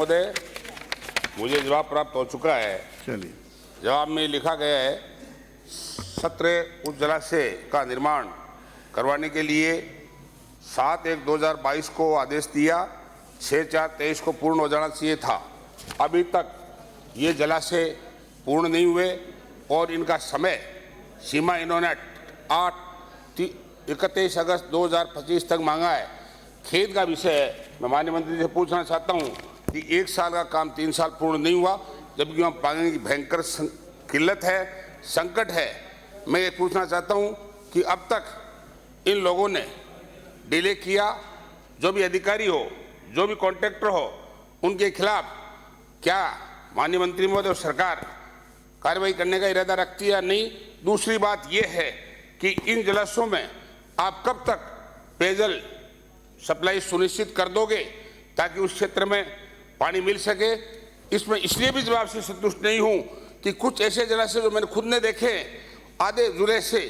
महोदय, मुझे जवाब प्राप्त हो चुका है। चलिए, जवाब में लिखा गया है, सत्र उस जलाशय का निर्माण करवाने के लिए 7/1/2022 को आदेश दिया, 6/4/23 को पूर्ण हो जाना चाहिए था। अभी तक ये जलाशय पूर्ण नहीं हुए और इनका समय सीमा इन्होंने 31 अगस्त 2025 तक मांगा है। खेद का विषय है, मैं माननीय मंत्री से पूछना चाहता हूँ कि 1 साल का काम 3 साल पूर्ण नहीं हुआ, जबकि वहाँ पानी की भयंकर किल्लत है, संकट है। मैं ये पूछना चाहता हूँ कि अब तक इन लोगों ने डिले किया, जो भी अधिकारी हो, जो भी कॉन्ट्रैक्टर हो, उनके खिलाफ क्या माननीय मंत्री महोदय और सरकार कार्रवाई करने का इरादा रखती है या नहीं। दूसरी बात यह है कि इन जलाशयों में आप कब तक पेयजल सप्लाई सुनिश्चित कर दोगे ताकि उस क्षेत्र में पानी मिल सके। इसमें इसलिए भी जवाब से संतुष्ट नहीं हूं कि कुछ ऐसे जलाशय जो मैंने खुद ने देखे, आधे जुलाई से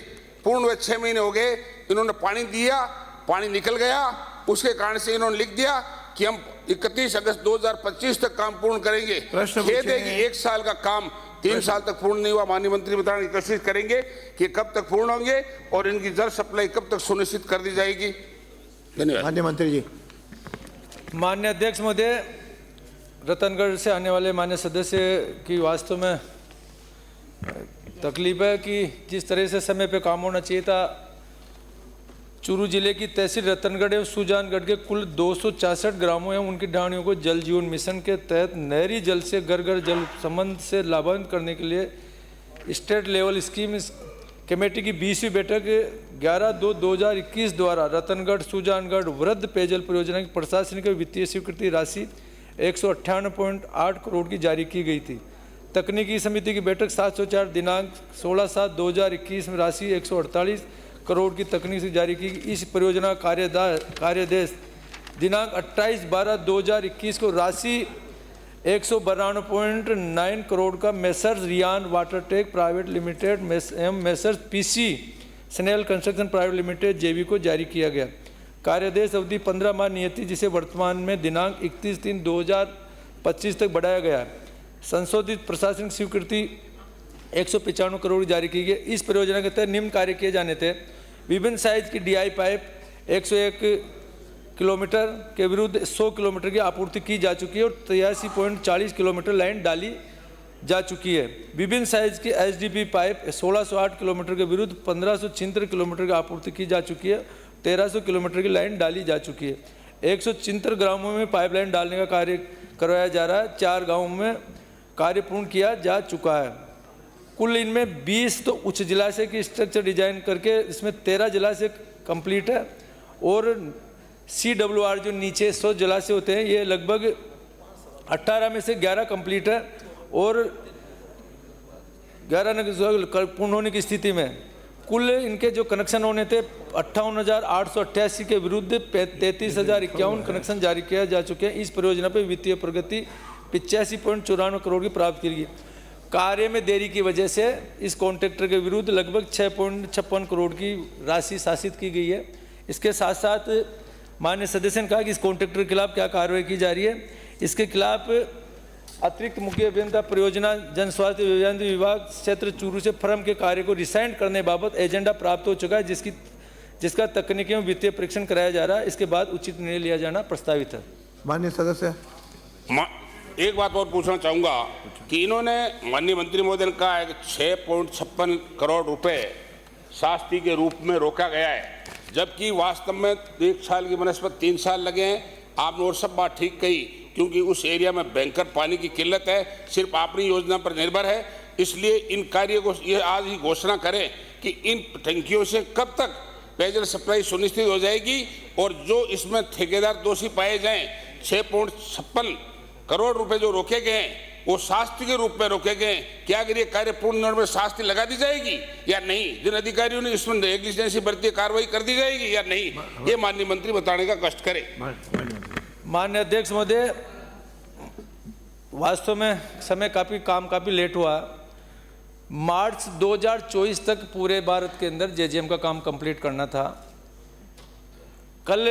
पूर्ण हुए 6 महीने हो गए, इन्होंने पानी दिया, पानी निकल गया, उसके कारण से इन्होंने लिख दिया कि हम 31 अगस्त 2025 तक काम पूर्ण करेंगे। खेद है कि 1 साल का काम 3 साल तक पूर्ण नहीं हुआ। माननीय मंत्री बताने की कोशिश करेंगे कि कब तक पूर्ण होंगे और इनकी जल सप्लाई कब तक सुनिश्चित कर दी जाएगी। धन्यवाद। माननीय मंत्री जी। माननीय अध्यक्ष महोदय, रतनगढ़ से आने वाले माननीय सदस्य की वास्तव में तकलीफ है कि जिस तरह से समय पे काम होना चाहिए था। चूरू जिले की तहसील रतनगढ़ एवं सुजानगढ़ के कुल 266 ग्रामों एवं उनकी ढाणियों को जल जीवन मिशन के तहत नहरी जल से घर घर जल संबंध से लाभान्वित करने के लिए स्टेट लेवल स्कीम कमेटी की 20वीं बैठक 11/2/2021 द्वारा रतनगढ़ सुजानगढ़ वृद्ध पेयजल परियोजना की प्रशासनिक वित्तीय स्वीकृति राशि 158.8 करोड़ की जारी की गई थी। तकनीकी समिति की बैठक 704 दिनांक 16/7/2021 में राशि 148 करोड़ की तकनीक से जारी की। इस परियोजना कार्यादेश दिनांक 28/12/2021 को राशि 192.9 करोड़ का Messrs Riyan Watertech private limited एवं Messrs PC Snehal construction private limited JV को जारी किया गया। कार्यादेश अवधि 15 माह नियति, जिसे वर्तमान में दिनांक 31/3/2025 तक बढ़ाया गया। संशोधित प्रशासनिक स्वीकृति 195 करोड़ जारी की गई। इस परियोजना के तहत निम्न कार्य किए जाने थे। विभिन्न साइज की डीआई पाइप 101 किलोमीटर के विरुद्ध 100 किलोमीटर की आपूर्ति की जा चुकी है और 83.40 किलोमीटर लाइन डाली जा चुकी है। विभिन्न साइज की एचडीपी पाइप 1608 किलोमीटर के विरुद्ध 1576 किलोमीटर की आपूर्ति की जा चुकी है। 1300 किलोमीटर की लाइन डाली जा चुकी है। 176 ग्रामों में पाइपलाइन डालने का कार्य करवाया जा रहा है। 4 गाँवों में कार्य पूर्ण किया जा चुका है। कुल इनमें 20 तो उच्च जलाशय की स्ट्रक्चर डिजाइन करके इसमें 13 जलाशय कंप्लीट है और CWR जो नीचे 100 जलाशय होते हैं, ये लगभग 18 में से 11 कंप्लीट है और 11 पूर्ण होने की स्थिति में। कुल इनके जो कनेक्शन होने थे 58,888 के विरुद्ध 33,051 कनेक्शन जारी किया जा चुके हैं। इस परियोजना पर वित्तीय प्रगति 85.94 करोड़ की प्राप्त की गई। कार्य में देरी की वजह से इस कॉन्ट्रैक्टर के विरुद्ध लगभग 6.56 करोड़ की राशि शासित की गई है। इसके साथ साथ माननीय सदस्य ने कहा कि इस कॉन्ट्रैक्टर के खिलाफ क्या कार्रवाई की जा रही है। इसके खिलाफ अतिरिक्त मुख्य अभियंता परियोजना जन स्वास्थ्य विभाग क्षेत्र चूरू से फर्म के कार्य को रिसाइन करने बाबत एजेंडा प्राप्त हो चुका है, जिसका तकनीकी एवं वित्तीय परीक्षण कराया जा रहा है। इसके बाद उचित निर्णय लिया जाना प्रस्तावित है। माननीय सदस्य, एक बात और पूछना चाहूँगा कि इन्होंने माननीय मंत्री महोदय ने कहा है कि 6.56 करोड़ रुपए शास्ति के रूप में रोका गया है, जबकि वास्तव में 1 साल की बनस्पत 3 साल लगे हैं। आपने और सब बात ठीक कही, क्योंकि उस एरिया में भयंकर पानी की किल्लत है, सिर्फ अपनी योजना पर निर्भर है। इसलिए इन कार्यों को ये आज ही घोषणा करें कि इन टंकियों से कब तक पेयजल सप्लाई सुनिश्चित हो जाएगी और जो इसमें ठेकेदार दोषी पाए जाएं, 6.56 करोड़ रुपए जो रोके गए हैं वो शास्ति के रूप में रोके गए। क्या अगर ये कार्य पूर्ण होने में शास्ति लगा दी जाएगी या नहीं? जिन अधिकारियों ने इसमें नेग्लिजेंसी बरती कार्रवाई कर दी जाएगी या नहीं? ये माननीय मंत्री बताने का कष्ट करें। माननीय अध्यक्ष महोदय, वास्तव में समय काफ़ी लेट हुआ। मार्च 2024 तक पूरे भारत के अंदर जेजेएम का काम कंप्लीट करना था। कल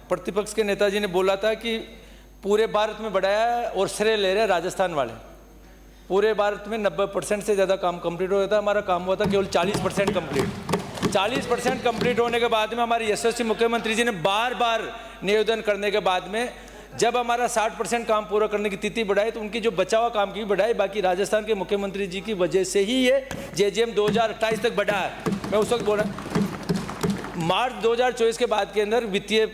प्रतिपक्ष के नेताजी ने बोला था कि पूरे भारत में बढ़ाया है और श्रेय ले रहे हैं राजस्थान वाले। पूरे भारत में 90% से ज़्यादा काम कंप्लीट हो गया था, हमारा काम हुआ था केवल 40% कंप्लीट। 40% कंप्लीट होने के बाद में हमारे यशस्वी मुख्यमंत्री जी ने बार बार निवेदन करने के बाद में जब हमारा 60% काम पूरा करने की तिथि बढ़ाई तो उनकी जो बचा हुआ काम की भी बढ़ाई। बाकी राजस्थान के मुख्यमंत्री जी की वजह से ही ये JJM 2028 तक बढ़ा है। मैं उस वक्त बोला मार्च 2024 के बाद के अंदर वित्तीय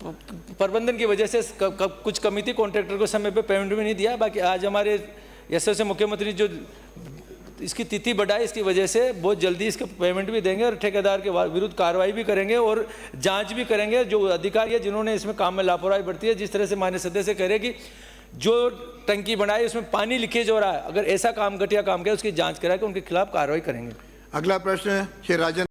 प्रबंधन की वजह से कुछ कमी थी, कॉन्ट्रैक्टर को समय पे पेमेंट भी नहीं दिया। बाकी आज हमारे यशस्वी मुख्यमंत्री जो इसकी तिथि बढ़ाई इसकी वजह से बहुत जल्दी इसका पेमेंट भी देंगे और ठेकेदार के विरुद्ध कार्रवाई भी करेंगे और जांच भी करेंगे जो अधिकारी है जिन्होंने इसमें काम में लापरवाही बरती है। जिस तरह से माननीय सदस्य कह रहे कि जो टंकी बनाई उसमें पानी लीकेज हो रहा है, अगर ऐसा काम घटिया काम किया उसकी जांच करा के उनके खिलाफ कार्रवाई करेंगे। अगला प्रश्न श्री राजेंद्र